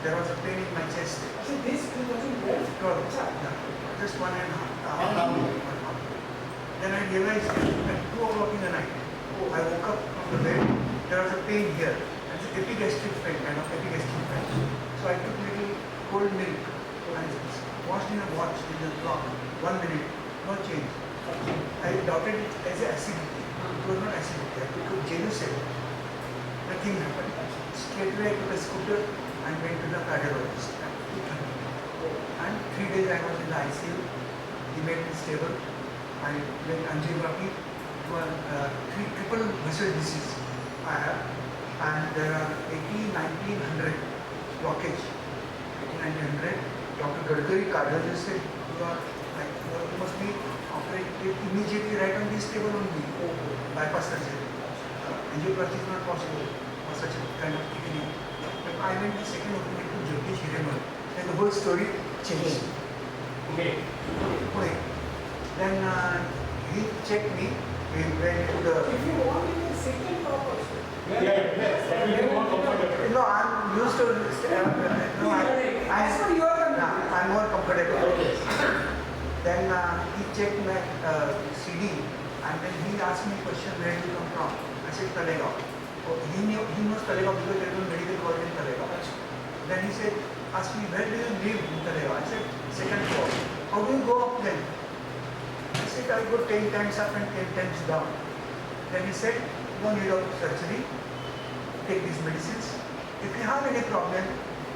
there was a pain in my chest. So this 2012? 12, yeah, just 1.5 hours. Then I realized at 2 o'clock in the night, I woke up from the bed, there was a pain here. It's an epigastric pain, kind of epigastric pain. So I took little cold milk and washed in a watch in the clock, 1 minute, no change. I doubted it as acidity. It was not acidity. I took Genucel. Nothing happened. Straight away I took a scooter and went to the cardiologist. And 3 days I was in the ICU. He made me stable. I went angiography to a triple vessel disease I have. And there are 80, 1900 blockage. 80, 1900. Dr. Gadgari, cardiologist, said, you must be operated immediately right on this table only. Bypass surgery. Angioplasty is not possible for such a kind of thickening. But I went the second opinion to Shirish Awadhani, and the whole story changed. Okay. Then he checked me. We went to the. If you want in the second talk also. No, I'm used to. I'm more comfortable. Okay. Then he checked my CD and then he asked me a question, where do you come from? I said Talegaon. He knows Talegaon because there was a medical college in Talegaon. Then he said, asked me, where do you live in Talegaon? I said, second floor. How do you go up then? I said, I go 10 times up and 10 times down. Then he said, no need of surgery, take these medicines. If you have any problem,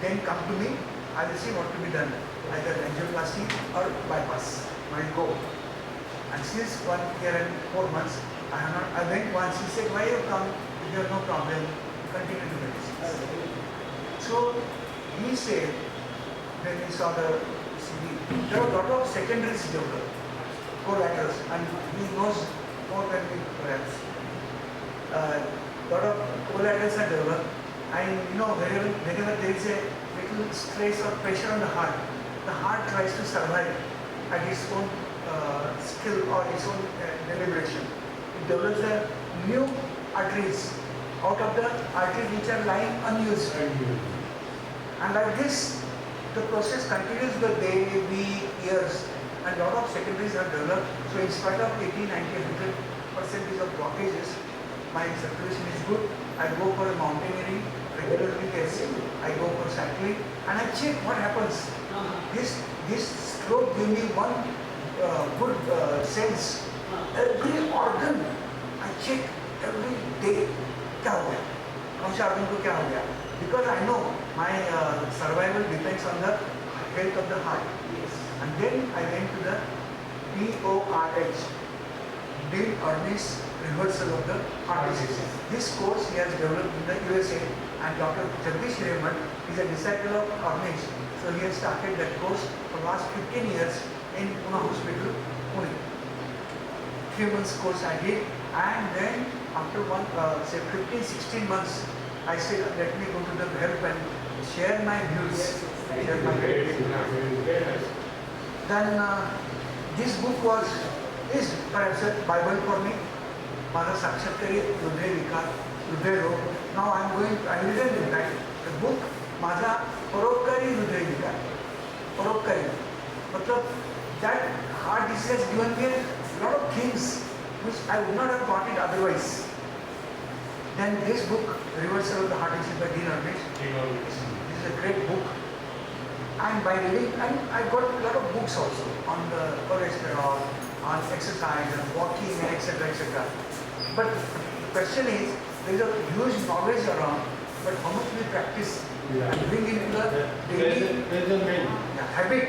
then come to me. I will see what to be done, either angioplasty or bypass. I go. And since 1 year and 4 months, I went once. He said, why you come? If you have no problem, continue the medicines. So he said, when we saw the CD, there were a lot of secondaries developed, collaterals, and he knows more than me perhaps. Lot of collaterals are developed, and whenever there is a little stress or pressure on the heart tries to survive at its own skill or its own deliberation. It develops a new arteries out of the arteries which are lying unused. And like this, the process continues the day, week, years, and a lot of secondaries are developed. So in spite of 80, 90, 100% of blockages, my circulation is good. I go for mountaineering regularly. I go for cycling and I check what happens. This stroke gives me one good sense. Every organ I check every day. क्या हो गया? कौन से organ को क्या हो गया? Because I know my survival depends on the health of the heart. And then I went to the PORH, Dean Ornish Reversal of the Heart Disease. This course he has developed in the USA, and Dr. Shirish Awadhani is a disciple of Ornish. So he has started that course for the last 15 years in Pune Hospital, Pune. 3 months course I did, and then after 15-16 months, I said, let me go to the help and share my views. Then this book is perhaps a Bible for me. Mother Sakshatkari, Hriday Vikar, Hriday Rog. Now I will read the book, Mother Paropkari Hriday Vikar. Paropkari. But that heart disease has given me a lot of things which I would not have got it otherwise. Then this book, Reversal of the Heart Disease by Dean Ornish. This is a great book. And by reading, and I got a lot of books also on the cholesterol, on exercise and walking and etc. etc. But the question is, there is a huge knowledge around, but how much we practice and bring into the daily habit.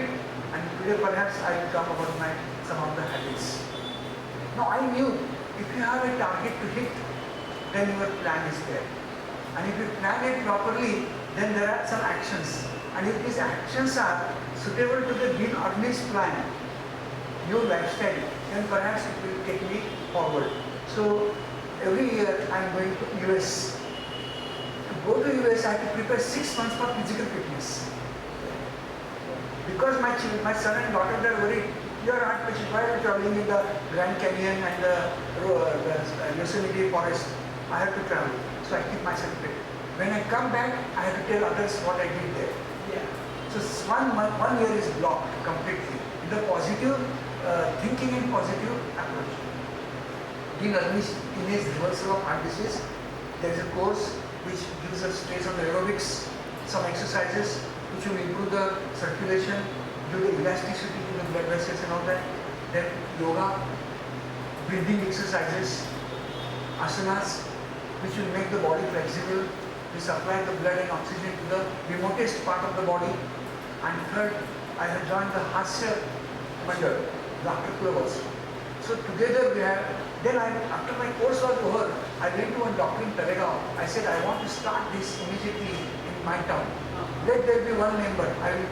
And today perhaps I will talk about some of the habits. Now I knew if you have a target to hit, then your plan is there. And if you plan it properly, then there are some actions. And if these actions are suitable to the Dean Ornish plan, your lifestyle, then perhaps it will take me forward. So every year I am going to US. To go to US, I have to prepare 6 months for physical fitness. Because my son and daughter are worried, you are not patient, why are you traveling in the Grand Canyon and the Yosemite forest? I have to travel. So I keep myself fit. When I come back, I have to tell others what I did there. Yeah. So 1 year is blocked completely in the positive thinking and positive approach. In his reversal of heart disease, there is a course which gives us stress on the aerobics, some exercises which will improve the circulation, give the elasticity to the blood vessels and all that. Then yoga, breathing exercises, asanas, which will make the body flexible. We supply the blood and oxygen to the remotest part of the body. And third, I have joined the Hasya Mandal, Dr. Club also. So together we have, then after my course was over, I went to one doctor in Talegaon. I said, I want to start this immediately in my town. Let there be one member. I will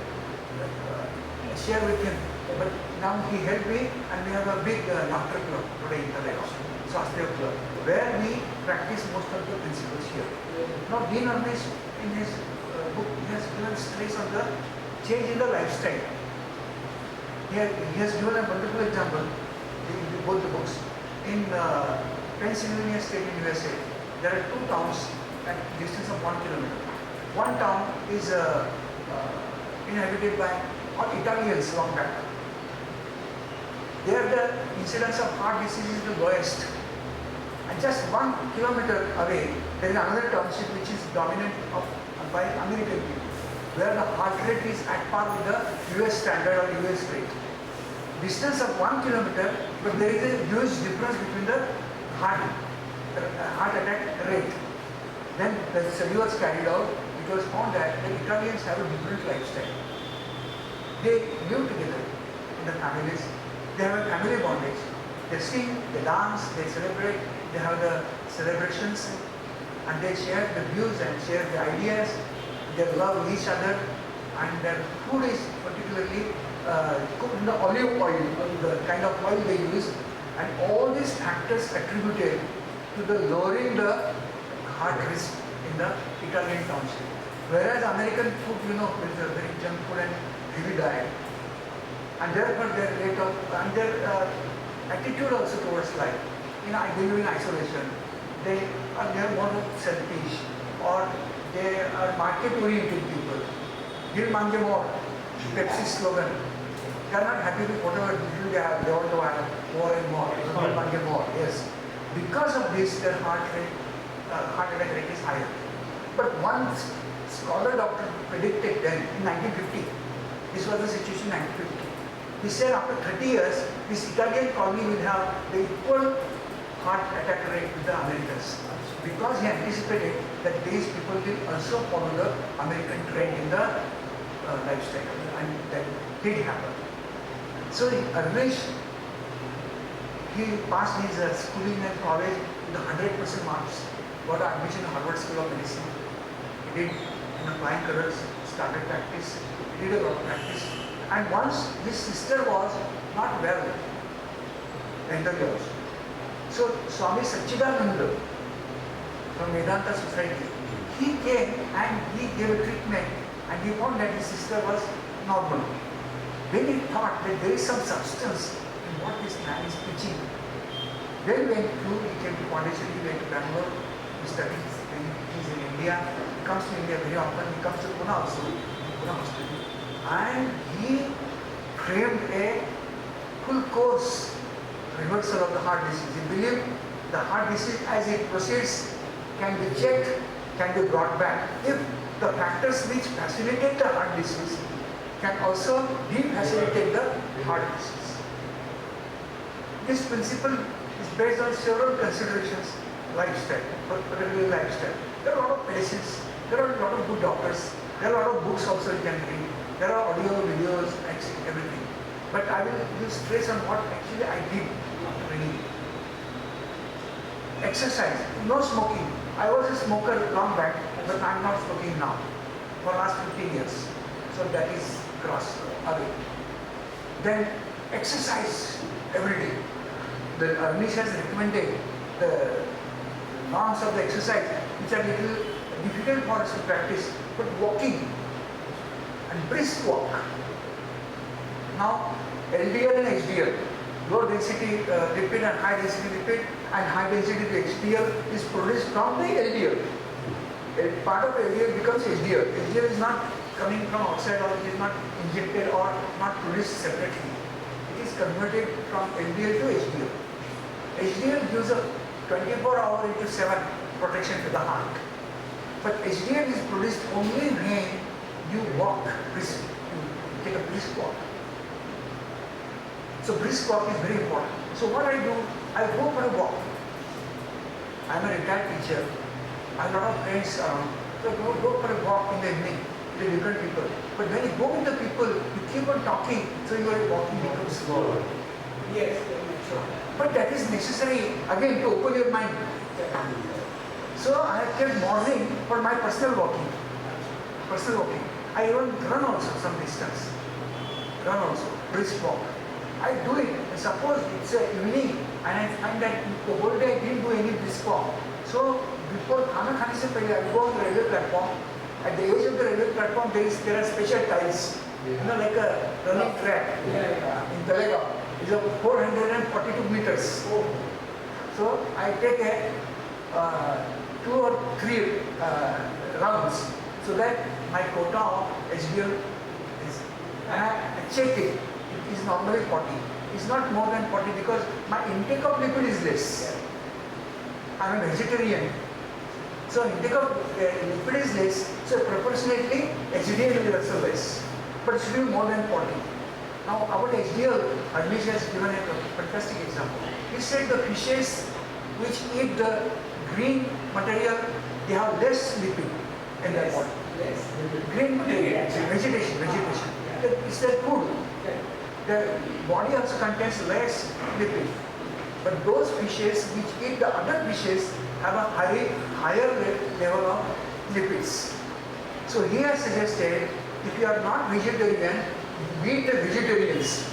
share with him. But now he helped me and we have a big laughter club today in Talegaon, Swasthya Club, where we practice most of the principles here. Now Dean Amish in his book, he has given stress on the change in the lifestyle. He has given a wonderful example in both the books. In Pennsylvania State in USA, there are 2 towns at distance of 1 kilometer. One town is inhabited by all Italians long back. There the incidence of heart disease is the lowest. And just 1 kilometer away, there is another township which is dominant by American people, where the heart rate is at par with the US standard or US rate. Distance of 1 kilometer, but there is a huge difference between the heart attack rate. Then the study was carried out. It was found that the Italians have a different lifestyle. They live together in the families. They have a family bondage. They sing, they dance, they celebrate, they have the celebrations and they share the views and share the ideas. They love each other and their food is particularly cooked in the olive oil, the kind of oil they use, and all these factors attributed to the lowering the heart risk in the Italian township. Whereas American food, is a very junk food and heavy diet. And therefore their rate of, and their attitude also towards life. They live in isolation. They are more selfish, or they are market-oriented people. Dil mange more, Pepsi slogan. They are not happy with whatever they have. They want to have more and more. Dil mange more. Yes. Because of this, their heart attack rate is higher. But one scholar doctor predicted then in 1950. This was the situation in 1950. He said after 30 years, this Italian colony will have the equal heart attack rate with the Americans. Because he anticipated that these people will also follow the American trend in the lifestyle. And that did happen. So Arvish, he passed his schooling and college with 100% marks. Got admission in Harvard School of Medicine. He did flying colors, started practice. He did a lot of practice. And once his sister was not well, mentally also. So Swami Satchidananda from Vedanta Society, he came and he gave a treatment and he found that his sister was normal. Then he thought that there is some substance in what this man is preaching. Then he came to Pondicherry, he went to Bangalore, he studied, he's in India, he comes to India very often, he comes to Pune also, Pune Hospital. And he framed a full course reversal of the heart disease. He believed the heart disease as it proceeds can be checked, can be brought back if the factors which facilitate the heart disease can also de-facilitate the heart disease. This principle is based on several considerations, lifestyle, particularly lifestyle. There are a lot of medicines, there are a lot of good doctors, there are a lot of books also you can read. There are audio, videos, everything. But I will give stress on what actually I did after reading. Exercise, no smoking. I was a smoker long back, but I am not smoking now for last 15 years. So that is crossed away. Then exercise every day. The Anish has recommended the norms of the exercise, which are little difficult for us to practice, but walking and brisk walk. Now, LDL and HDL, low density lipid and high density lipid and high density HDL is produced from the LDL. a part of LDL becomes HDL. HDL is not coming from outside, or it is not injected or not produced separately. It is converted from LDL to HDL. HDL gives a 24-hour into 7 protection to the heart. But HDL is produced only when you walk, brisk, you take a brisk walk. So brisk walk is very important. So what I do, I go for a walk. I am a retired teacher. I have a lot of friends around. So I go for a walk in the evening with different people. But when you go with the people, you keep on talking, so your walking becomes slower. Yes, sure. But that is necessary again to open your mind. So I have kept morning for my personal walking. Personal walking. I even run also some distance. Run also, brisk walk. I do it. Suppose it's evening and I find that the whole day I didn't do any brisk walk. So before khana khane se pehle I go on the railway platform. At the edge of the railway platform there are special tiles. You know, like a running track in Talegaon. It's 442 meters. So I take a 2 or 3 rounds so that my quota of HDL is, and I check it. It is normally 40. It's not more than 40 because my intake of lipid is less. I am a vegetarian. So intake of lipid is less, so proportionately HDL is also less. But it should be more than 40. Now about HDL, Anish has given a fantastic example. He said the fishes which eat the green material, they have less lipid in their body. Green material, vegetation. It's their food. The body also contains less lipid. But those fishes which eat the other fishes have a higher level of lipids. So he has suggested, if you are not vegetarian, eat the vegetarians.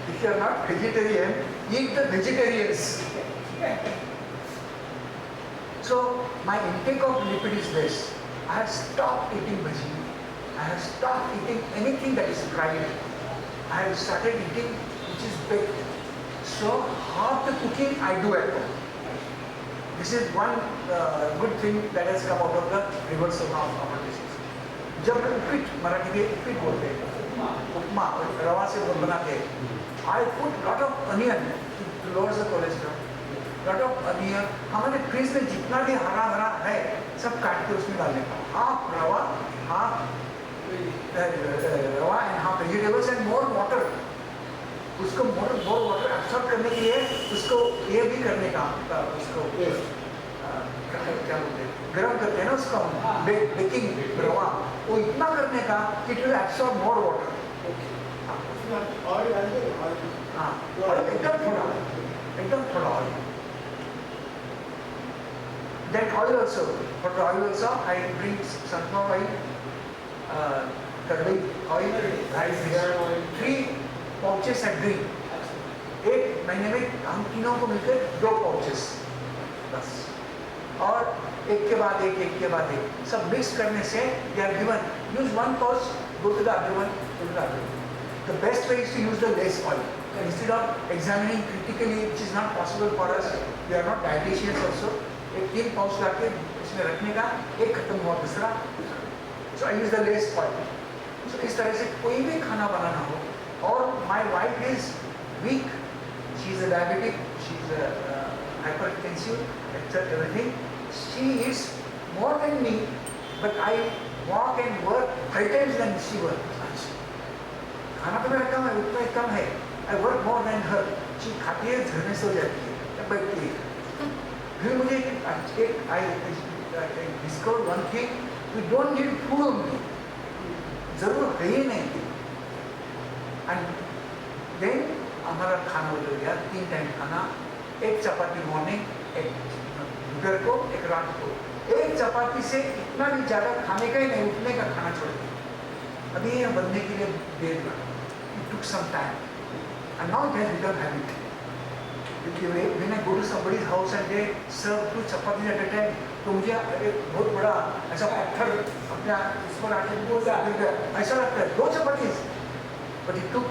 If you are not vegetarian, eat the vegetarians. So my intake of lipid is less. I have stopped eating bhaji. I have stopped eating anything that is fried. I have started eating which is baked. So half the cooking I do at home. This is one good thing that has come out of the reversal of our disease. जब उपीट मराठी में उपीट बोलते हैं, उपमा रवा से बनाते हैं, I put lot of onion to lower the cholesterol. Lot of onion. हमारे फ्रिज में जितना भी हरा है, सब काट के उसमें डालने का. Half रवा, half रवा and half vegetables and more water. उसको more water absorb करने के लिए उसको ये भी करने का उसको क्या बोलते हैं, गरम करते हैं ना उसको बेकिंग रवा, वो इतना करने का कि it will absorb more water. Oil डालते हैं, हाँ, एकदम थोड़ा oil. Then oil also, for the oil also I bring sunflower oil, curly oil, rice, 3 pouches I bring. 1 महीने में हम तीनों को मिलकर 2 pouches बस. और एक के बाद एक सब मिक्स करने से they are given, use 1 pouch, go to the other one, go to the other one. The best way is to use the less oil. Instead of examining critically, which is not possible for us, we are not dietitians also. एक 3 pouch लाके इसमें रखने का, एक खत्म हुआ दूसरा. So I use the less oil. So इस तरह से कोई भी खाना बनाना हो. और my wife is weak. She is a diabetic. She is a hypertensive, etc. Everything. She is more than me, but I walk and work 5 times than she works. खाना तो मेरा कम है, उतना कम है. I work more than her. She खाती है, झरने सो जाती है, तब बैठती है. फिर मुझे I discovered one thing, we don't need food only. जरूर है ही नहीं. And then हमारा खाना बदल गया, 3 टाइम खाना, 1 चपाती मॉर्निंग, 1 दोपहर को, 1 रात को. 1 चपाती से इतना भी ज़्यादा खाने का ही नहीं, उठने का खाना छोड़ दिया. अभी ये बनने के लिए देर लगा. It took some time. And now it has become habit. When I go to somebody's house and they serve 2 chapatis at a time, तो मुझे एक बहुत बड़ा ऐसा पत्थर अपने इस पर आके बोलता है, ऐसा लगता है 2 chapatis. But it took,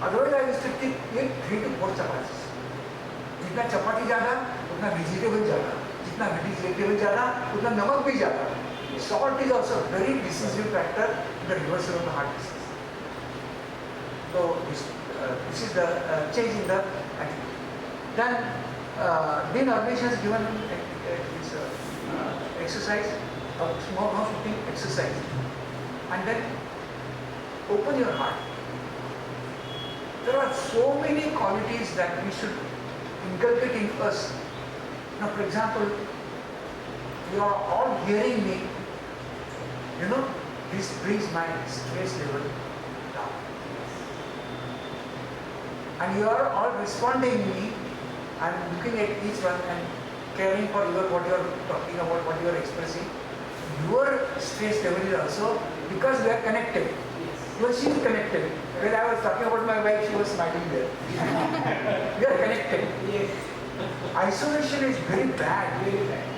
otherwise I used to eat 3 to 4 chapatis. जितना चपाती ज़्यादा, उतना वेजिटेबल ज़्यादा. जितना vegetable ज़्यादा उतना नमक भी ज़्यादा. Salt is also a very decisive factor in the reversal of the heart disease. So this is the change in the attitude. Then Dean Organisation has given this exercise, a small footing exercise, and then open your heart. There are so many qualities that we should inculcate in us. Now, for example, you are all hearing me. You know, this brings my stress level down. And you are all responding me. I am looking at each one and caring for what you are talking about, what you are expressing. Your stress level is also, because we are connected. Well, she is connected. When I was talking about my wife, she was smiling there. We are connected. Yes. Isolation is very bad.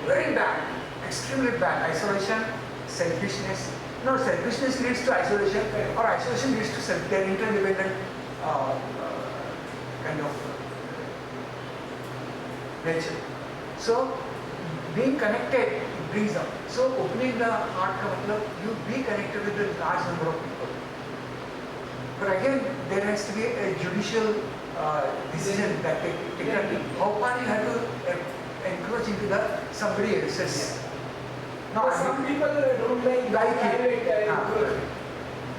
Very bad. Extremely bad. Isolation, selfishness. No, selfishness leads to isolation, or isolation leads to their interdependent kind of nature. So, being connected brings up. So, opening the heart ka matlab, you be connected with a large number of people. But again, there has to be a judicial decision that taken. How far you have to encroach into somebody else's. No, some people don't like it.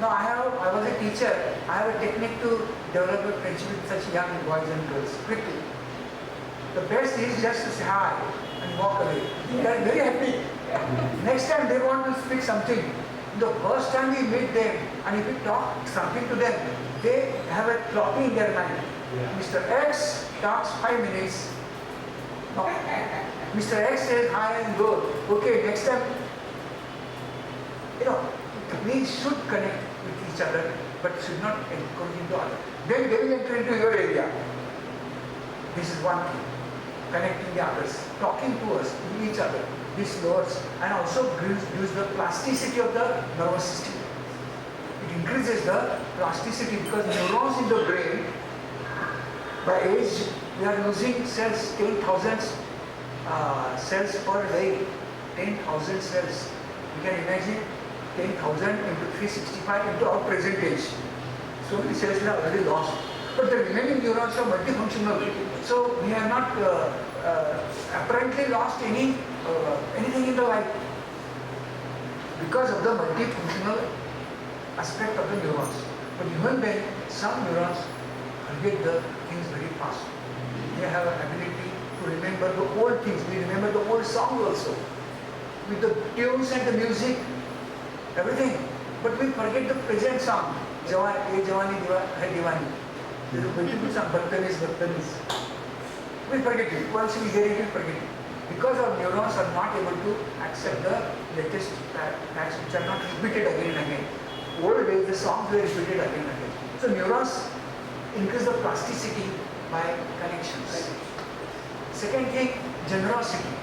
No, I was a teacher. I have a technique to develop a friendship with such young boys and girls quickly. The best is just to say hi and walk away. They are very happy. Next time they want to speak something. The first time we meet them and if we talk something to them, they have a clocking in their mind. Mr. X talks 5 minutes. No. Mr. X says hi and go. Okay, next time, we should connect with each other, but should not encourage into other. Then they will enter into your area. This is one thing. Connecting the others, talking to us, to each other. This lowers and also gives the plasticity of the nervous system. It increases the plasticity because neurons in the brain, by age, we are losing cells, 10,000 cells per day. 10,000 cells. You can imagine 10,000 into 365 into our present age. So many cells are already lost. But the remaining neurons are multifunctional. So we have not apparently lost anything in the life because of the multifunctional aspect of the neurons. But even then, some neurons forget the things very fast. They have an ability to remember the old things. We remember the old song also, with the tunes and the music, everything. But we forget the present song. Jawani hai Diwani. There is a beautiful song, Bhattanis. We forget it. Once we hear it, we forget it. Because our neurons are not able to accept the latest facts which are not repeated again and again. Old days, the songs were repeated again and again. So neurons increase the plasticity by connections. Second thing, generosity.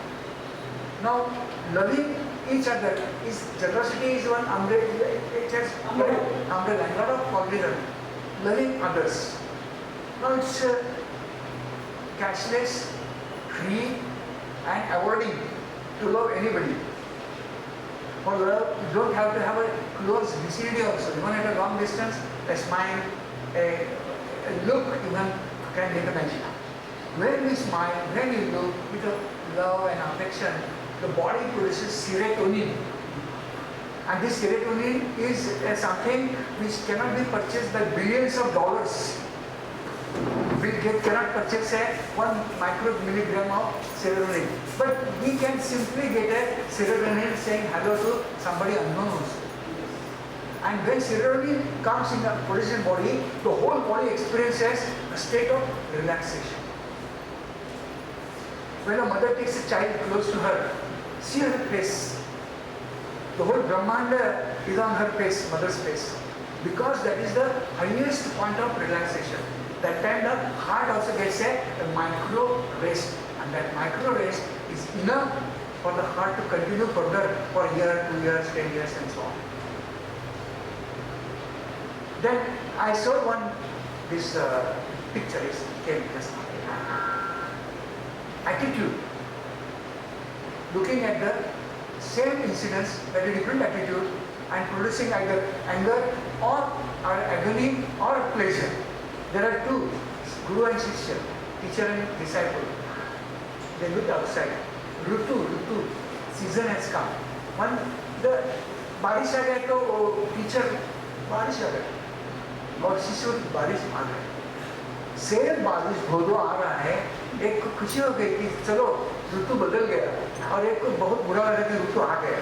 Now, loving each other is, generosity is one umbrella, it has umbrella, a lot of qualities. Loving others. Now it's cashless, free, and avoiding to love anybody. For love, you don't have to have a close vicinity also. Even at a long distance, a smile, a look even can make a magic. When we smile, when we look with love and affection, the body produces serotonin. And this serotonin is something which cannot be purchased by billions of dollars. We cannot purchase 1 micromilligram of serotonin. But we can simply get a serotonin saying hello to somebody unknown also. And when serotonin comes in the produced body, the whole body experiences a state of relaxation. When a mother takes a child close to her, see her face. The whole Brahmanda is on her face, mother's face. Because that is the highest point of relaxation. That time the heart also gets a micro rest. And that micro rest is enough for the heart to continue further for a year, 2 years, 10 years and so on. Then I saw this picture came just now. Attitude. looking at the same incidents at a different attitude and producing either anger or agony or pleasure. There are two, Guru and Shishya, teacher and disciple. They look outside. Rutu, season has come. One, the बारिश आ गया तो teacher बारिश आ गया और शिष्य बारिश आ गया. Same बारिश भोदो आ रहा है. एक को खुशी हो गई कि चलो ऋतु बदल गया और एक को बहुत बुरा लगा कि ऋतु आ गया.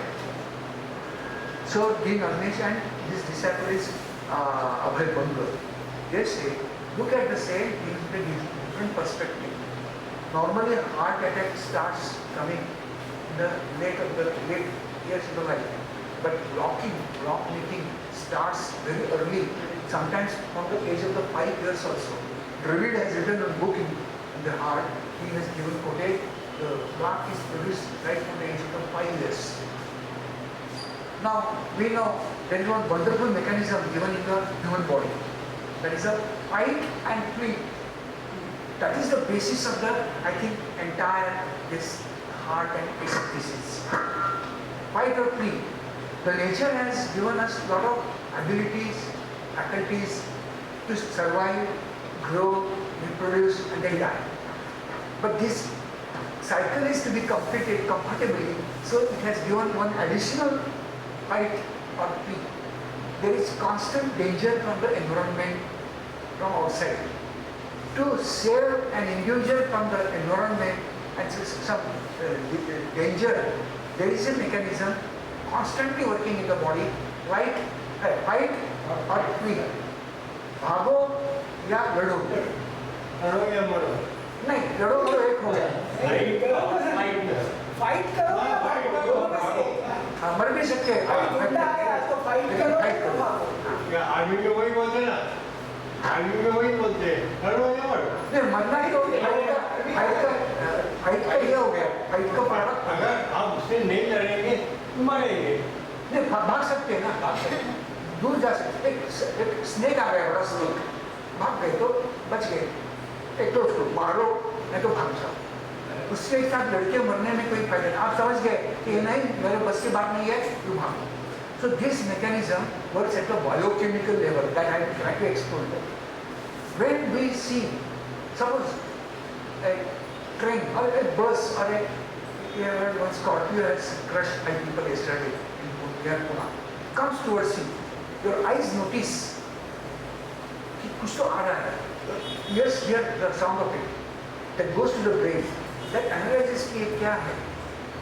So being Anish and his disciple is Abhay Bangal. They say, look at the same thing in a different perspective. Normally heart attack starts coming in the late years of the life. But block meeting starts very early, sometimes from the age of the 5 years also. Dravid has written a book in the heart. He has given quoted, the block is produced right from the age of the 5 years. Now, we know there is one wonderful mechanism given in the human body. That is a fight and flee. That is the basis of the, I think, entire this heart and patient disease. Fight or flee. The nature has given us a lot of abilities, faculties to survive, grow, reproduce and then die. But this cycle is to be completed comfortably, so it has given one additional fight or flee. There is constant danger from the environment, from outside. To save an individual from the environment and some danger, there is a mechanism constantly working in the body, fight or flee. भागो या लड़ो. लड़ो या मरो. नहीं, लड़ो तो एक हो गया. फाइट करो या भागो. मर भी सकते हैं. तो फाइट करो. क्या आर्मी में वही बोलते हैं ना? आर्मी में वही बोलते हैं. लड़ो या मरो. नहीं, मरना ही तो फाइट का ये हो गया. फाइट का प्रोडक्ट. अगर आप उससे नहीं लड़ेंगे मरेंगे. नहीं, भाग सकते हैं ना. भाग सकते हैं. दूर जा सकते. एक स्नेक आ गया, बड़ा स्नेक. भाग गए तो बच गए. एक तो उसको मारो नहीं तो भाग जाओ. उसके साथ लड़के मरने में कोई फायदा नहीं. आप समझ गए कि ये नहीं, मेरे बस की बात नहीं है, तू भागो. So this mechanism works at the biochemical level that I try to explain. When we see, suppose a train or a bus or one scorpio has crushed 5 people yesterday in Pune, comes towards you, your eyes notice कि कुछ तो आ रहा है. Ears hear the sound of it. That goes to the brain. That analyzes कि ये क्या है.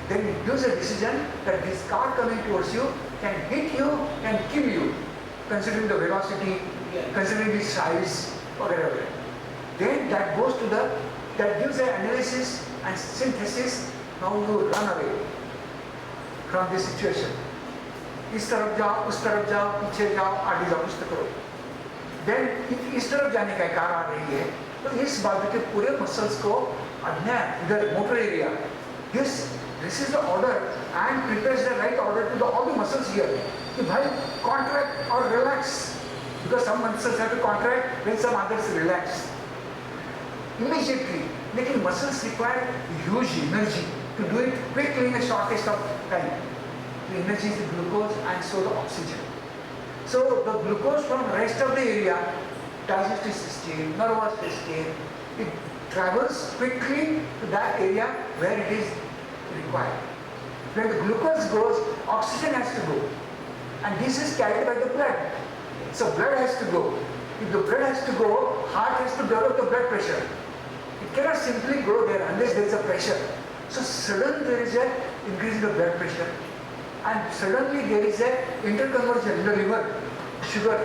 Then it gives a decision that this car coming towards you can hit you and kill you, considering the velocity, considering the size, whatever. Then that goes to that gives an analysis and synthesis. Now you run away from this situation. इस तरफ जाओ, उस तरफ जाओ, पीछे जाओ, आगे जाओ, कुछ तो करो. Then इस तरफ जाने का कार आ रही है, तो इस बाजू के पूरे मसल्स को आज्ञा इधर motor area. This is the order and prepares the right order to all the muscles here. कि भाई contract or relax, because some muscles have to contract when some others relax. Immediately, लेकिन muscles require huge energy to do it quickly in the shortest of time. The energy is the glucose and so the oxygen. So the glucose from rest of the area, digestive system, nervous system, it travels quickly to that area where it is required. When the glucose goes, oxygen has to go, and this is carried by the blood. So blood has to go. If the blood has to go, heart has to develop the blood pressure. It cannot simply go there unless there is a pressure. So suddenly there is an increase in the blood pressure, and suddenly there is a interconversion in the liver. Sugar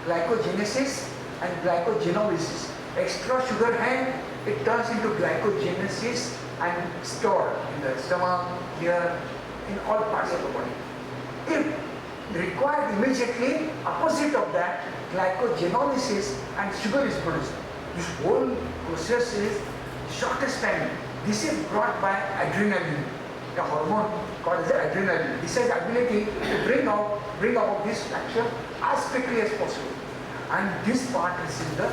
glycogenesis and glycogenolysis. Extra sugar hand, it turns into glycogenesis and stored in the stomach, here, in all parts of the body. If required immediately, opposite of that, glycogenolysis and sugar is produced. This whole process is shortest time. This is brought by adrenaline, a hormone called as adrenaline. This has the ability to bring out this action as quickly as possible. And this part receives the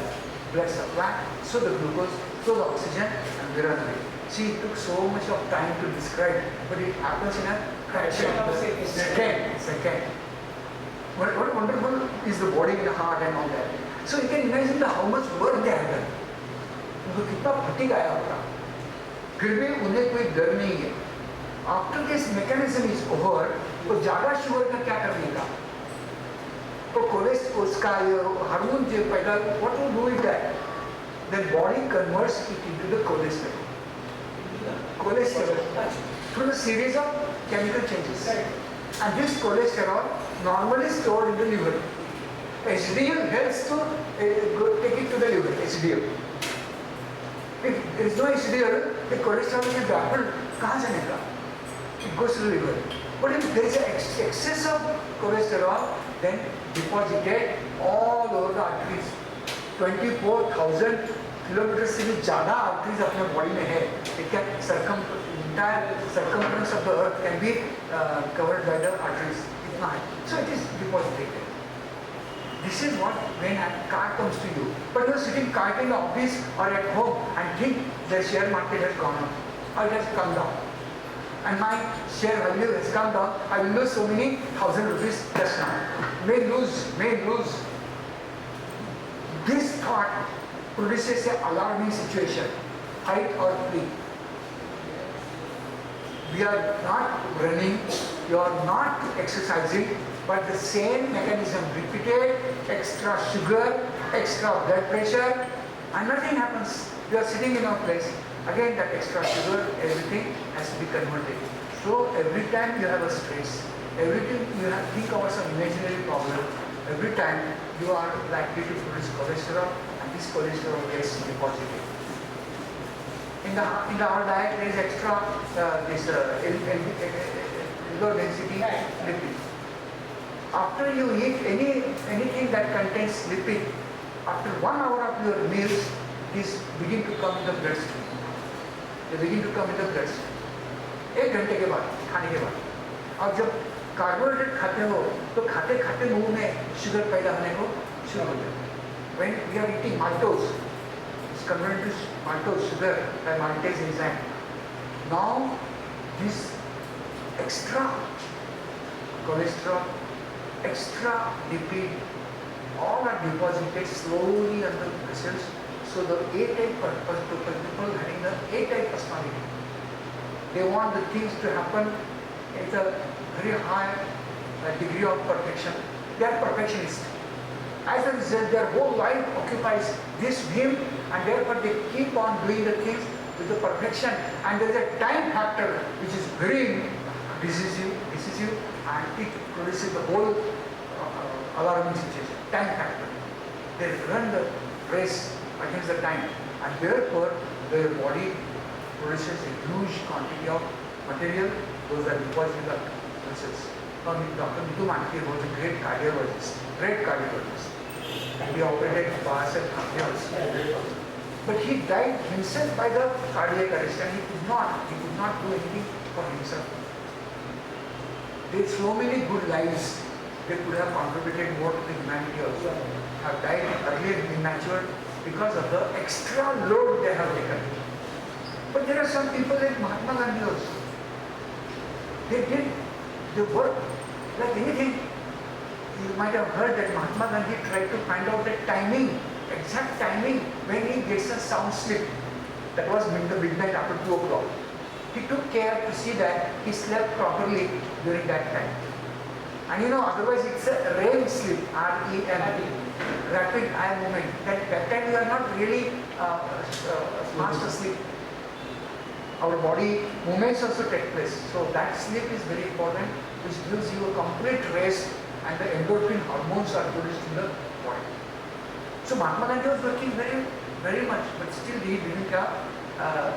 blood supply, so the glucose, so the oxygen, and we run away. See, it took so much of time to describe, but it happens in a fraction of a second. What wonderful is the body and the heart and all that. So you can imagine how much work they have done. उनको कितना fatigue आया होगा, फिर भी उन्हें कोई डर नहीं है. After this mechanism is over, तो ज़्यादा शुगर का क्या करने का? तो कोलेस्ट्रॉल उसका हार्मोन जो पैदा, what to do with that? The body converts it into the cholesterol. Cholesterol through a series of chemical changes. And this cholesterol normally stored in the liver. HDL helps to take it to the liver. HDL. If there is no HDL, the cholesterol is doubled. कहाँ जाने का? It goes to the liver. But if there is an excess of cholesterol, then deposited all over the arteries. 24,000 kilometre से भी ज़्यादा arteries अपने body में है. It can entire circumference of the earth can be covered by the arteries. इतना है. So it is deposited. This is what when a car comes to you. But you are sitting car in the office or at home and think the share market has gone up or it has come down. And my share value has come down. I will lose so many thousand rupees just now. May lose. This thought produces an alarming situation. Fight or flee. We are not running, you are not exercising, but the same mechanism repeated, extra sugar, extra blood pressure, and nothing happens. You are sitting in a place, again that extra sugar, everything has to be converted. So every time you have a stress, everything you have think about some imaginary problem, every time you are likely to produce cholesterol, and this cholesterol gets deposited. In our diet there is extra low density lipid. After you eat anything that contains lipid, after 1 hour of your meals, these begin to come in the bloodstream. They begin to come in the bloodstream. 1 घंटे के बाद खाने के बाद. और जब carbohydrate खाते हो तो खाते खाते मुंह में शुगर पैदा होने को शुरू हो जाता है. When we are eating maltose, it's converted to maltose sugar by maltase enzyme. Now this extra cholesterol, extra lipid, all are deposited slowly under the vessels. So the A-type people having the A-type personality, they want the things to happen at a very high degree of perfection. They are perfectionists. As a result, their whole life occupies this whim, and therefore they keep on doing the things with the perfection. And there is a time factor which is very decisive, and it produces the whole alarming situation. Time factor. They run the race against the time, and therefore their body produces a huge quantity of material. Those are deposited in the vessels. Now, Dr.Aniruddha was a great cardiologist. He operated bars and cardiology. But he died himself by the cardiac arrest, and he could not do anything for himself. There are so many good lives they could have contributed more to the humanity also. Have died earlier immature because of the extra load they have taken. But there are some people like Mahatma Gandhi also. They worked like anything. You might have heard that Mahatma Gandhi tried to find out the timing, exact timing when he gets a sound sleep. That was midnight after 2 o'clock. He took care to see that he slept properly during that time. And otherwise it's a REM sleep, R-E-M, rapid eye movement. That time we are not really fast asleep. Our body movements also take place. So that sleep is very important, which gives you a complete rest, and the endorphin hormones are produced in the body. So Mahatma Gandhi was working very, very much, but still he didn't have a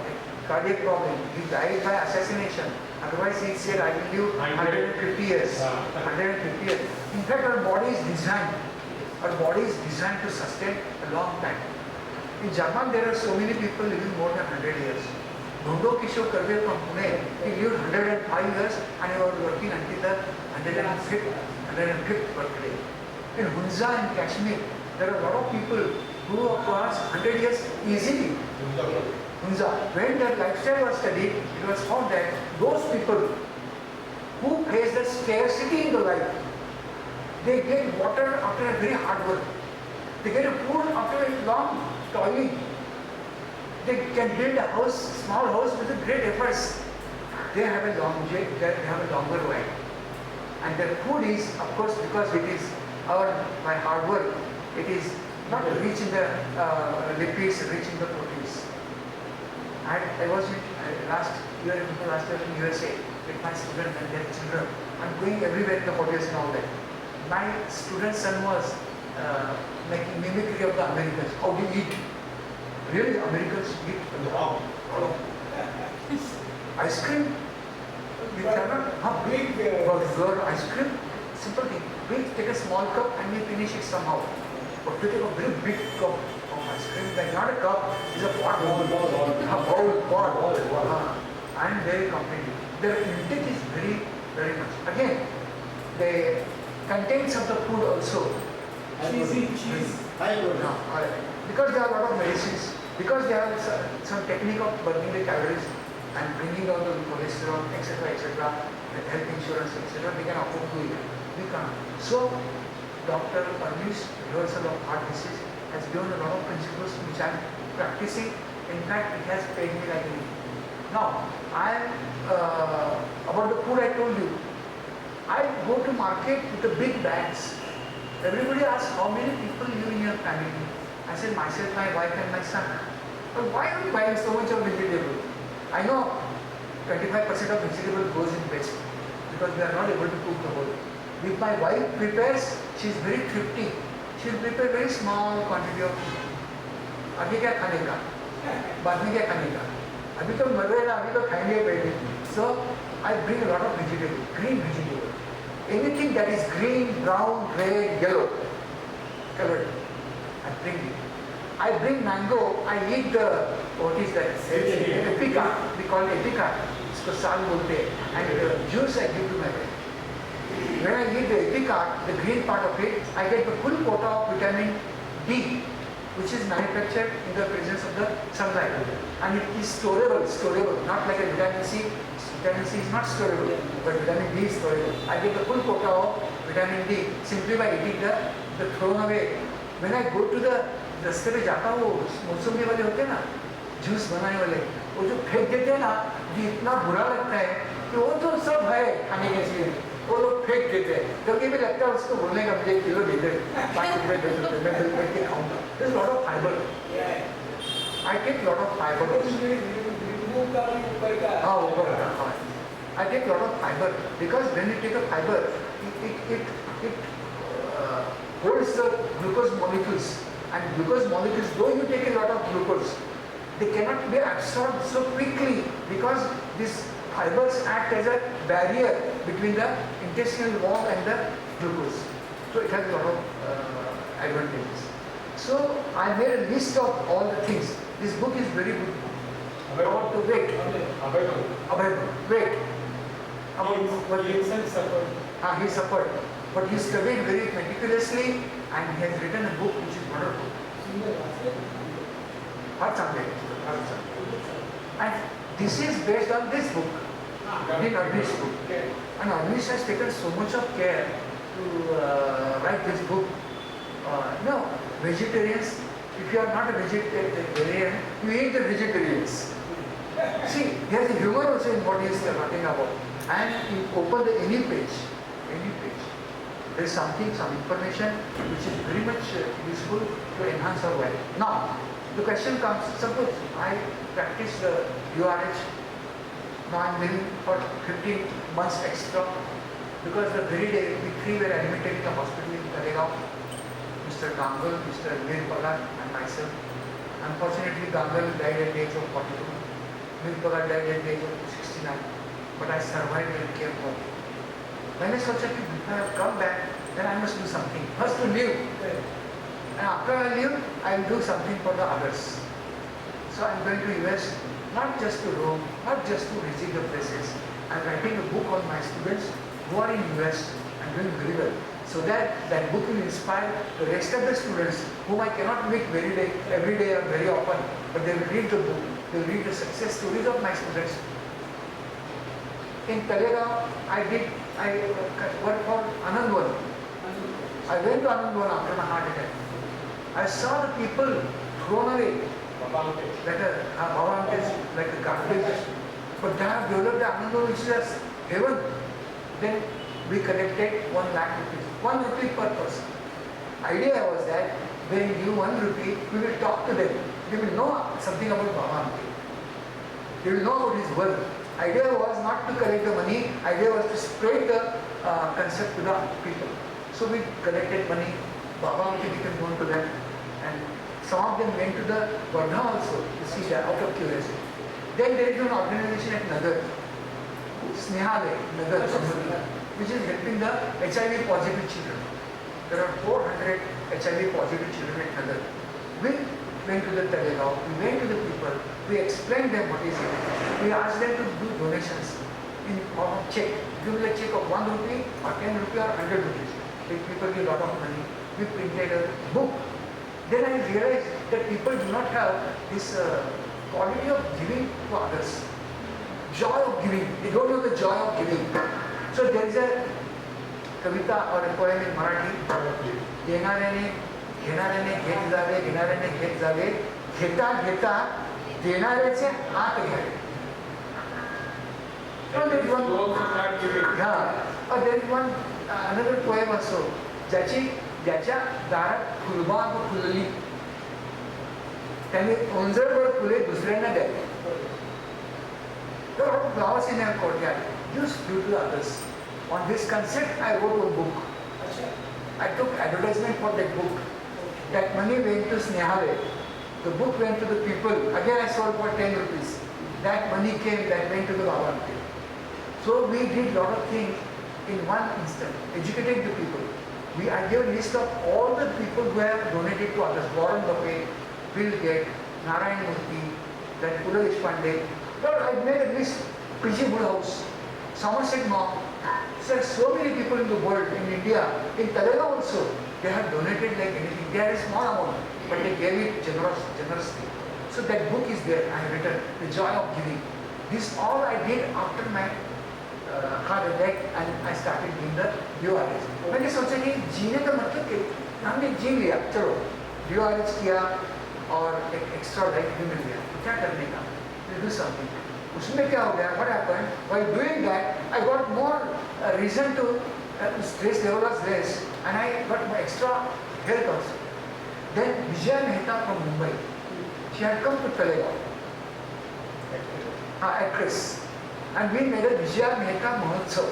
cardiac problem. He died by assassination. Otherwise he said, I will live 150 years. 150 years. In fact, our body is designed to sustain a long time. In Japan, there are so many people living more than 100 years. Dhondo Kishore Karve from Pune, he lived 105 years and he was working until the 105th birthday. In Hunza in Kashmir, there are a lot of people who have passed 100 years easily. Hunza. When the lifestyle was studied, it was found that those people who face the scarcity in the life, they get water after a very hard work. They get a food after a long toiling. They can build a house, small house with a great efforts. They have a longer life. And their food is, of course, because it is earned by hard work, it is not rich in the lipids, rich in the proteins. I was last year in USA with my students and their children. I'm going everywhere in the hotels and all that. My student's son was making mimicry of the Americans. How do you eat? Really, Americans eat ice cream. We cannot Big, burger, ice cream. Simple thing. We take a small cup and we finish it somehow. But to take a very big cup of ice cream, like not a cup, is a pot. A bowl. And they complete it. Their intake is very, very much. Again, the contents of the food also. cheese. No, because there are a lot of medicines, because they have some technique of burning the calories and bringing down the cholesterol, etc., the health insurance, etc., we can afford to it. We can't. So, Dr. Aniruddha's reversal of heart disease has given a lot of principles which I am practicing. In fact, it has paid me like anything. Now, about the food I told you, I go to market with the big bags. Everybody asks how many people live in your family. I said myself, my wife and my son. But why are you buying so much of vegetable? I know 25% of vegetable goes in waste because we are not able to cook the whole. If my wife prepares, she is very thrifty. She will prepare very small quantity of food. अभी क्या खाने का? बाद में क्या खाने का? अभी तो मर रहे ना, अभी तो खाएंगे पहले. So I bring a lot of vegetable, green vegetable. Anything that is green, brown, red, yellow, colored, I bring it. I bring mango, I eat the, what is that? Epica. We call it epica. इसको साल बोलते हैं. And the juice I give to my wife. When I eat the epica, the green part of it, I get the full quota of vitamin D, which is manufactured in the presence of the sunlight. And it is storable, not like a vitamin C. Vitamin C is not storable, but vitamin D is storable. I get the full quota of vitamin D simply by eating the thrown away. When I go to the रास्ते पे जाता हूँ, वो मौसमी वाले होते हैं ना, जूस बनाने वाले, वो जो फेंक देते हैं ना, मुझे इतना बुरा लगता है कि वो तो सब है खाने के लिए, वो लोग फेंक देते हैं. कभी भी लगता है उसको बोलने का मुझे किलो दे दे, 5 रुपए 10 रुपए मैं बिल करके खाऊंगा. There's a lot of fiber. I take a lot of fiber. हाँ ऊपर हाँ. I take a lot of fiber because when you take a fiber, it holds the glucose molecules. And glucose molecules, though you take a lot of glucose, they cannot be absorbed so quickly because these fibers act as a barrier between the intestinal wall and the glucose. So it has a lot of advantages. So I made a list of all the things. This book is very good. About to wait. Wait. He suffered. But he studied very meticulously and he has written a book which is wonderful. And this is based on this book, in Arnish's book. And Arnish has taken so much of care to write this book. No, vegetarians, if you are not a vegetarian, you eat the vegetarians. See, there is a humor also in what he is talking about. And you open any page, there is some information which is very much useful to enhance our life. Now, the question comes, suppose I practice the URH, now I am living for 15 months extra because the very day we three were admitted in the hospital in Talegaon, Mr. Gangal, Mr. Nirpagar and myself. Unfortunately, Gangal died at the age of 42, Nirpagar died at the age of 69, but I survived and came home. When I thought that if I have come back, then I must do something. First to live. And after I live, I will do something for the others. So I am going to US, not just to roam, not just to visit the places. I am writing a book on my students who are in US and doing very well. So that book will inspire the rest of the students whom I cannot meet every day or very often, but they will read the book. you read the success stories of my students. In Talegaon, I worked for Anandwan. I went to Anandwan after my heart attack. I saw the people thrown away like a garbage. But they have developed the Anandwan which is as heaven. Then we collected 1 lakh rupees. 1 rupee per person. Idea was that when you give 1 rupee, we will talk to them. They will know something about Baba. They will know about his work. Idea was not to collect the money, idea was to spread the concept to the people. So we collected money, Baba became known to them, and some of them went to the Vardha also to see that out of curiosity. Then there is an organization at Nagar, Snehalay, Nagar, which is helping the HIV positive children. There are 400 HIV positive children at Nagar. We went to the Talegaon, we went to the people, we explained them what is it. We asked them to do donations in form of check. Give me a check of 1 rupee or 10 rupee or 100 rupees. If people give a lot of money, we printed a book. Then I realized that people do not have this quality of giving to others. Joy of giving. They don't know the joy of giving. So there is a kavita or a poem in Marathi. घेणाऱ्याने घेत जावे, घेणाऱ्याने घेत जावे, घेता घेता देणाऱ्याचे हात घ्यावे. There is one another poem also. ज्याच्या दारात फुलबाग फुलली त्याने ओंजळभर फुले दुसऱ्यांना द्यावी. There are flowers in our courtyard. Just give to others. On this concept, I wrote a book. I took advertisement for that book. That money went to Snehalay. The book went to the people. Again, I sold for 10 rupees. That money came, that went to the Baba. So we did lot of things in one instant. Educated the people. I gave a list of all the people who have donated to others. Warren Buffett, Bill Gates, Narayan Murthy, then Pula Deshpande. But I made a list. P.G. Woodhouse, Somerset Maugham. There are so many people in the world, in India, in Talegaon also. They have donated like anything. They had a small amount, but they gave it generously. So that book is there. I have written The Joy of Giving. This all I did after my heart attack, and I started doing the DORH. मैंने सोचा कि जीने का मतलब कि हमने जी लिया, चलो DORH किया और एक एक्स्ट्रा लाइफ भी मिल गया. तो क्या करने का? Do something. उसमें क्या हो गया? What happened? While doing that, I got more reason to stress level was less, and I got my extra health also. Then Vijaya Mehta from Mumbai, she had come to Talegaon, actress, and we made a Vijaya Mehta Mahotsav.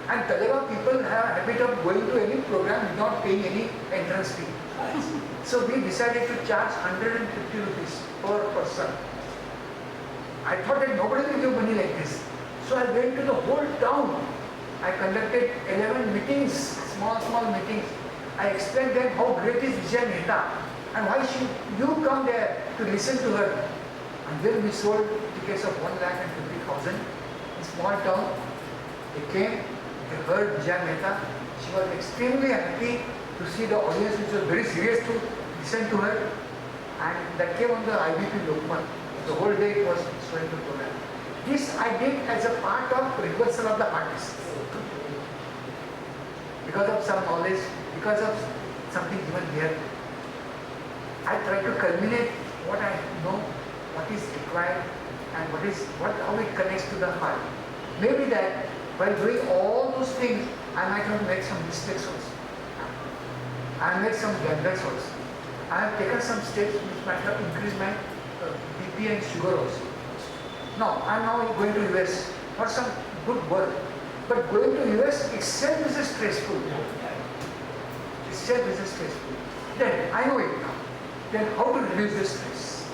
And Talegaon people have a habit of going to any program without paying any entrance fee. So we decided to charge 150 rupees per person. I thought that nobody will give money like this. So I went to the whole town. I conducted 11 meetings, small meetings. I explained them how great is Vijaya Mehta and why should you come there to listen to her. And then we sold tickets of 1,50,000 in small town. They came, they heard Vijaya Mehta. She was extremely happy to see the audience, which was very serious to listen to her. And that came on the IBP Lokman. The whole day it was showing the program. This I did as a part of rehearsal of the artist. Because of some knowledge, because of something given here, I try to culminate what I know, what is required, and how it connects to the heart. Maybe that while doing all those things, I might have made some mistakes also. I have made some blunders also. I have taken some steps which might have increased my BP and sugar also. Now, I am now going to US for some good work. But going to US itself is stressful. Itself is stressful. Then, I know it now. Then how to reduce the stress?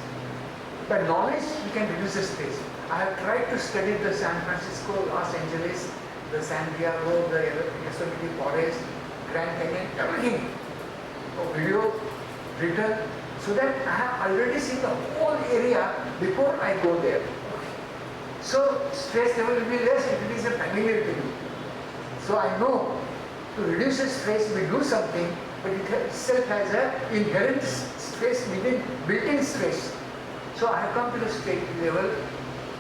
By knowledge, we can reduce the stress. I have tried to study the San Francisco, Los Angeles, the San Diego, the Yosemite Forest, Grand Canyon, everything. Video, written, so that I have already seen the whole area before I go there. So stress level will be less if it is a familiar to you. So I know to reduce the stress we do something, but it itself has an inherent stress within built-in stress. So I have come to the state level,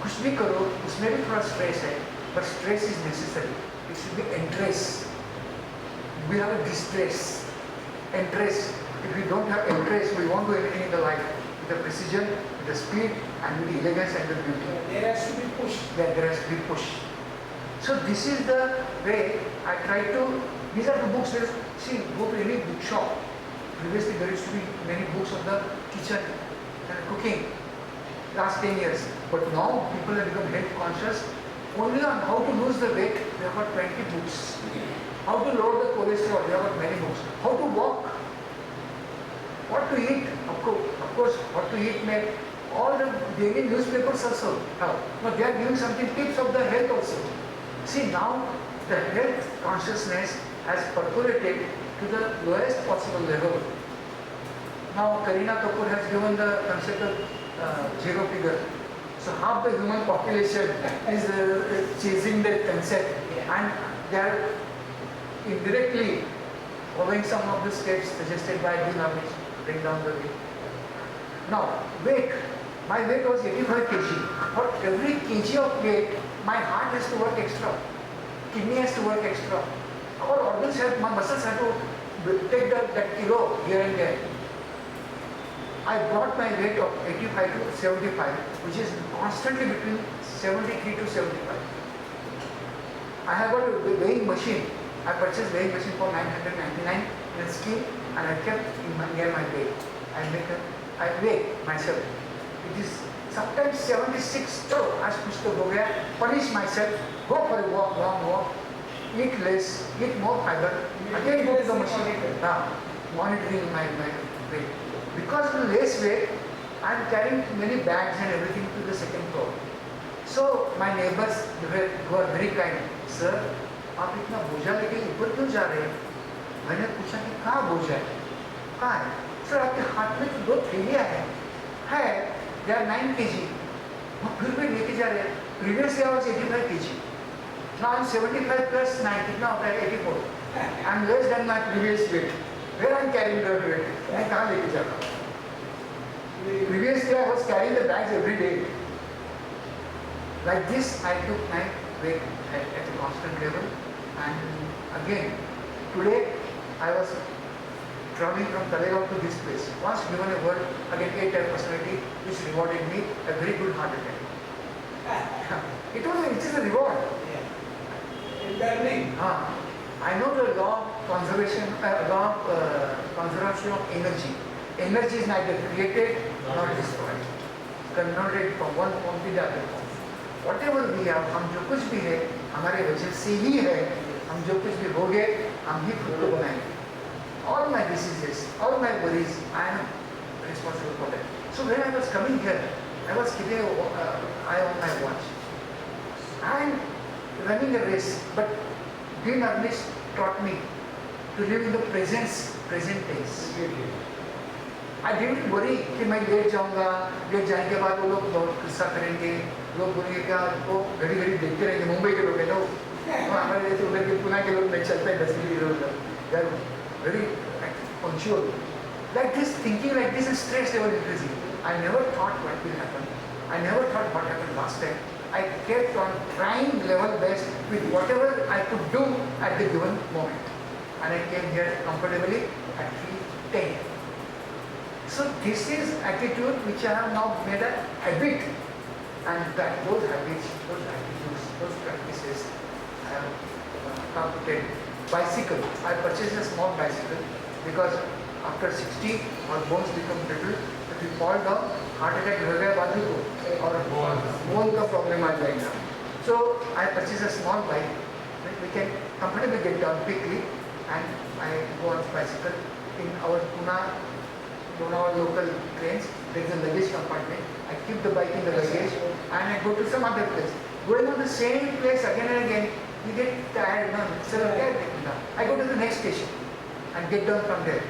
कुछ भी करो, उसमें भी थोड़ा stress है, but stress is necessary. It should be interest. We have a distress, interest. If we don't have interest, we won't do anything in the life with the precision, with the speed, and with the elegance and the beauty. There has to be push. There has to be push. So this is the way I try to. These are the books. See, go to any bookshop. Previously, there used to be many books on the kitchen and cooking. Last 10 years, but now people have become health conscious. Only on how to lose the weight, we have got 20 books. How to lower the cholesterol, we have got many books. How to walk, what to eat, of course, what to eat, may all the daily newspapers also have. But they are giving something tips of the health also. See, now the health consciousness has percolated to the lowest possible level. Now Kareena Kapoor has given the concept of zero figure. So half the human population is chasing that concept, and they are indirectly following some of the steps suggested by Dr.Aniruddha to bring down the weight. Now, weight. My weight was 85 kg. For every kg of weight, my heart has to work extra, kidney has to work extra. Our organs have, my muscles have to take that kilo here and there. I brought my weight of 85 to 75, which is constantly between 73 to 75. I have got a weighing machine. I purchased weighing machine for 999 in a scheme, and I kept near my bed. I weigh myself. It is sometimes 76. So as kuch to ho gaya, punish myself, go for a walk, long walk, eat less, eat more fiber, again go to the machine, monitoring my weight. Because of the less weight, I am carrying many bags and everything to the second floor. So my neighbors who are very kind, sir, आप इतना बोझा लेके ऊपर क्यों जा रहे हैं? मैंने पूछा कि कहाँ बोझा है? कहाँ है? सर आपके हाथ में तो 2 थैलियाँ हैं। they are 9 kg. वो फिर भी लेके जा रहे हैं। Previously I was 85 kg. Now I'm 75 plus 9, कितना होता है 84. I'm less than my previous weight. Where I'm carrying the weight? मैं कहाँ लेके जा रहा हूँ? Previously I was carrying the bags every day. Like this, I took my weight at a constant level. And again, today I was traveling from Talegaon to this place. Once given a word, again A-type personality, which rewarded me a very good heart attack. It is a reward. Learning. I know the law of conservation, conservation of energy. Energy is neither created nor destroyed. Converted from one form to the other form. Whatever we have, हम जो कुछ भी है, हमारे वजह से ही है. हम जो कुछ भी हो गए, हम ही खुद को बनाएंगे. All my diseases, all my worries, I am responsible for that. So when I was coming here, I was keeping an eye on my watch. I am running a race, but Dr.Aniruddha taught me to live in the present tense. I didn't worry कि मैं late जाऊंगा, late जाने के बाद वो लोग बहुत गुस्सा करेंगे, लोग बोलेंगे क्या वो घड़ी घड़ी देखते रहेंगे. मुंबई के लोग हैं ना, हमारे जैसे उधर के पुणे के लोग नहीं चलते हैं 10 मिनट इधर उधर. They are very punctual. Like this, thinking like this, is stress level increasing. I never thought what will happen. I never thought what happened last time. I kept on trying level best with whatever I could do at the given moment. And I came here comfortably at 3:10. So this is attitude which I have now made a habit, and that those habits, those attitudes, those practices I have completed. Bicycle. I purchased a small bicycle because after 60 our bones become brittle. If we fall down, heart attack हो गया बाजू को और bone का problem आ जाएगा. So I purchased a small bike. We can comfortably get down quickly, and I go on bicycle in our Pune. One of our local trains, there is a luggage compartment. I keep the bike in the luggage and I go to some other place. Going on the same place again and again, you get tired. No, I go to the next station and get down from there.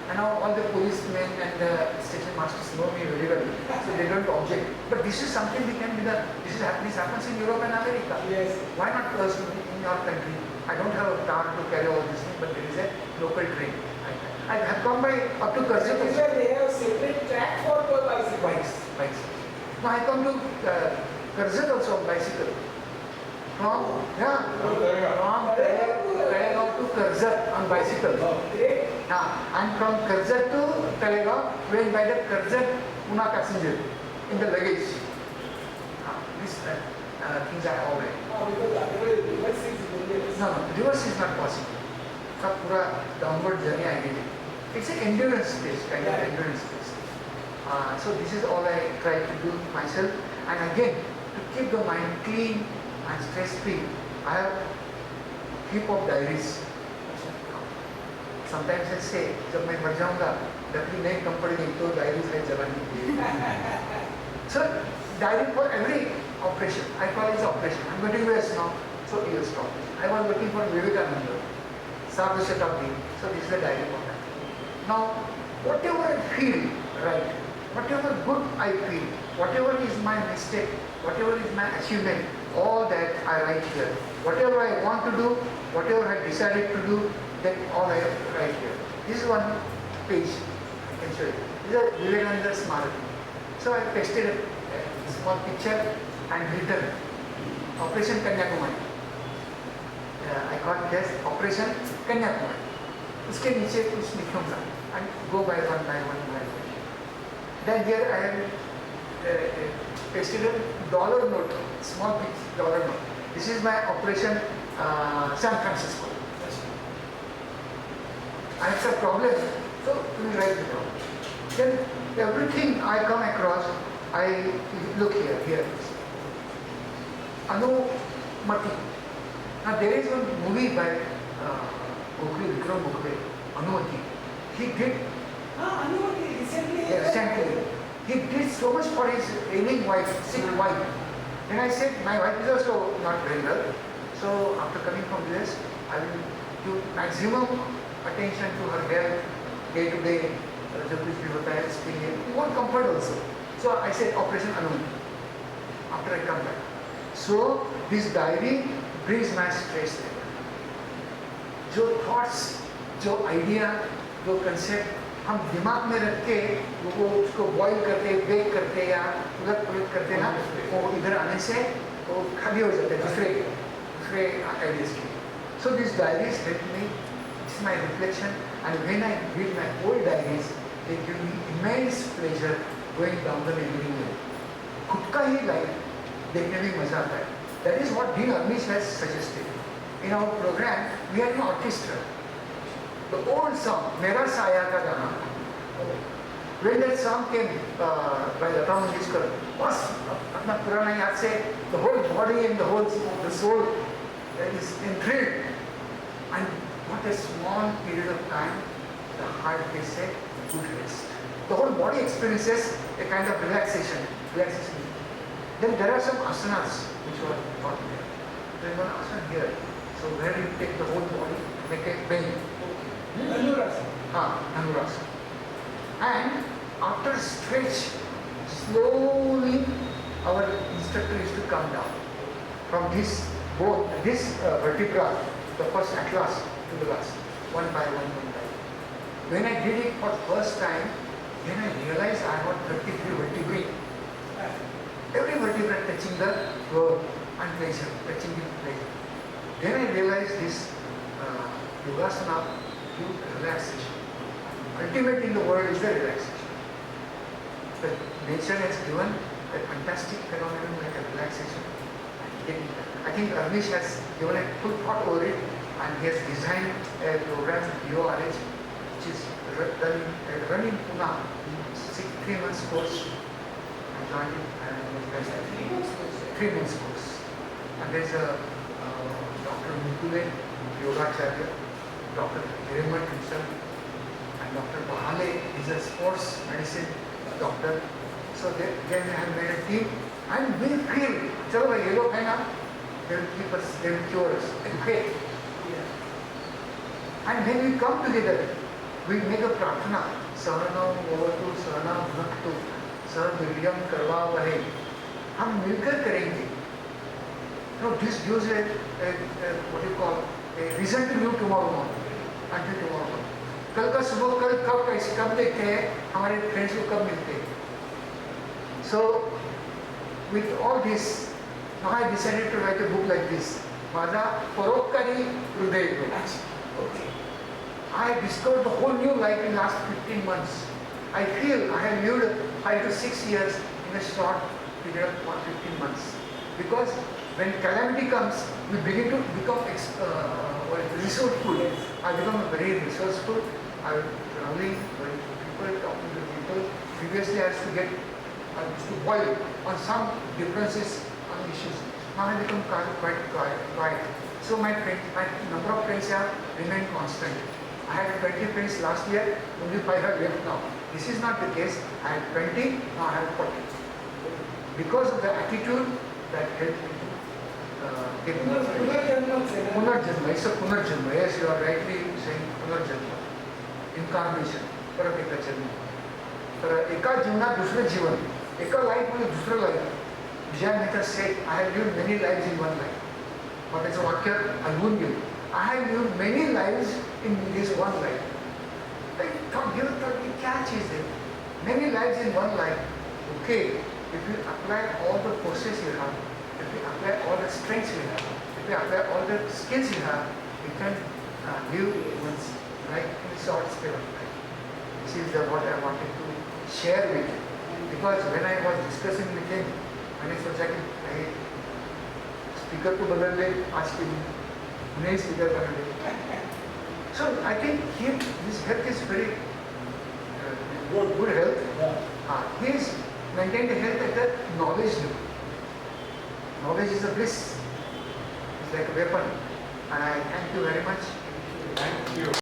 And now all the policemen and the station masters know me very well, so they don't object. But this is something we can do. This happens in Europe and America. Yes. Why not us in our country? I don't have a car to carry all this thing, but there is a local train. I have come by up to That is Karjat. why they have separate track for bicycles. Bikes. Now I come to Karjat also on bicycle. From Talegaon to Karjat on bicycle. Great. And from Karjat to Talegaon went by the Karjat Pune passenger in the luggage. These things are all right. Because otherwise reverse is dangerous. No, reverse is not possible. सब पूरा downward journey I did. It's an endurance test, kind of endurance test. So this is all I try to do myself. And again, to keep the mind clean and stress-free, I have heap of diaries. Sometimes I say, जब मैं मर जाऊंगा, डकली नहीं कम पड़ेगी तो diaries है जवानी. So diary for every operation. I call it operation. I'm going to US now, so you stop. I was looking for Vivekananda. South Shatabdi. So this is the diary for that. Now, whatever I feel right, whatever good I feel, whatever is my mistake, whatever is my achievement, all that I write here. Whatever I want to do, whatever I decided to do, that all I write here. This is one page. I can show you. This is a Vivekananda Smarati. So I pasted a small picture and written Operation Kanyakumari. I call it as Operation Kanyakumari. उसके नीचे कुछ लिखूंगा and go by one by one. Then here I have pasted a dollar note, small piece dollar note. This is my Operation San Francisco. I have some problem, so we will write the problem. Then everything I come across, I look here. Anumati. Now there is one movie by Vikram Mukherjee, Anumati. He did Aniruddha recently. recently. He did so much for his ailing wife, sick wife. Then I said, my wife is also not very well. So after coming from US, I will give maximum attention to her health, day to day. जब कुछ भी होता है इसके लिए more comfort also. So I said Operation Anumati. After I come back. So this diary brings my stress level. जो thoughts, जो idea, जो concept हम दिमाग में रख के वो उसको बॉईल करते, बेक करते या उलट पुलट करते ना, वो इधर आने से वो खाली हो जाते दूसरे आइडियाज के. So these diaries help me. It's my reflection, and when I read my old diaries, they give me immense pleasure going down the memory lane. खुद का ही लाइफ देखने में मजा आता है. That is what Dean Amish has suggested. In our program, we are an orchestra. The old song, Mera Saya ka gana. When that song came by Lata Mangeshkar, was अपना पुराना याद से the whole body and the soul is enthralled. And what a small period of time, the heart gets a good rest. The whole body experiences a kind of relaxation. Then there are some asanas which were taught here. There is one asana here. So where you take the whole body, make a bend. Dhanurasana. And after stretch, slowly our instructor is to come down from this vertebra, the first atlas to the last, one by one. When I did it for first time, then I realized I got 33 vertebrae. Every vertebra touching the floor and pleasure, touching the pleasure. Then I realized this yogasana gives relaxation. Ultimate in the world is the relaxation. But nature has given a fantastic phenomenon like a relaxation. I think Amish has given a full thought over it, and he has designed a program, DORH, which is running Pune, 3 months course. I joined it and 3 months course. And there is a Dr. Mukule, Yogacharya, Dr. Hiremat himself, and Dr. Bahale is a sports medicine doctor. So they have made a team, and we feel, chalo bhai, ye log hai na, they will keep us, they will cure us. Okay. And when we come together, we make a prarthana. Saranam bhavatu saranam bhaktu sarviryam karvavahe. हम मिलकर करेंगे. No, this gives a what you call a reason to live tomorrow morning, until tomorrow morning. कल का सुबह कल कब देखते हैं, हमारे फ्रेंड्स को कब मिलते हैं. So with all this, now I decided to write a book like this. माझा परोपकारी हृदय योग. Okay. I discovered the whole new life in last 15 months. I feel I have lived 5 to 6 years in a short period of 15 months. Because when calamity comes, we begin to become resourceful. I become very resourceful. I am traveling with people, talking to people. Previously I used to to boil on some differences on issues. Now I become quite quiet. So my number of friends have remained constant. I had 20 friends last year, only 5 have left now. This is not the case. I had 20, now I have 40. Because of the attitude that helped me to get more. Punarjanma, it's a Punarjanma. Yes, you are rightly saying Punarjanma. Incarnation. परत एका जन्म. तर एका जीवनात दुसरं जीवन. एका लाईफमध्ये दुसरं life. Vijay Mehta said, I have lived many lives in one life. मग त्याचं वाक्य हलवून गेलं. I have lived many lives in this one life. क्या चीज है? Many lives in one life. Okay, if you apply all the forces you have, if you apply all the strengths you have, if you apply all the skills you have, you can live once, right, in a short spell of time. This is what I wanted to share with you. Because when I was discussing with him, मैंने सोचा कि speaker को बदल ले आज के दिन नए स्पीकर बना ले. So I think his health is very good health. He is maintained health at the knowledge level. Knowledge is a bliss. It's like a weapon. And I thank you very much. Thank you.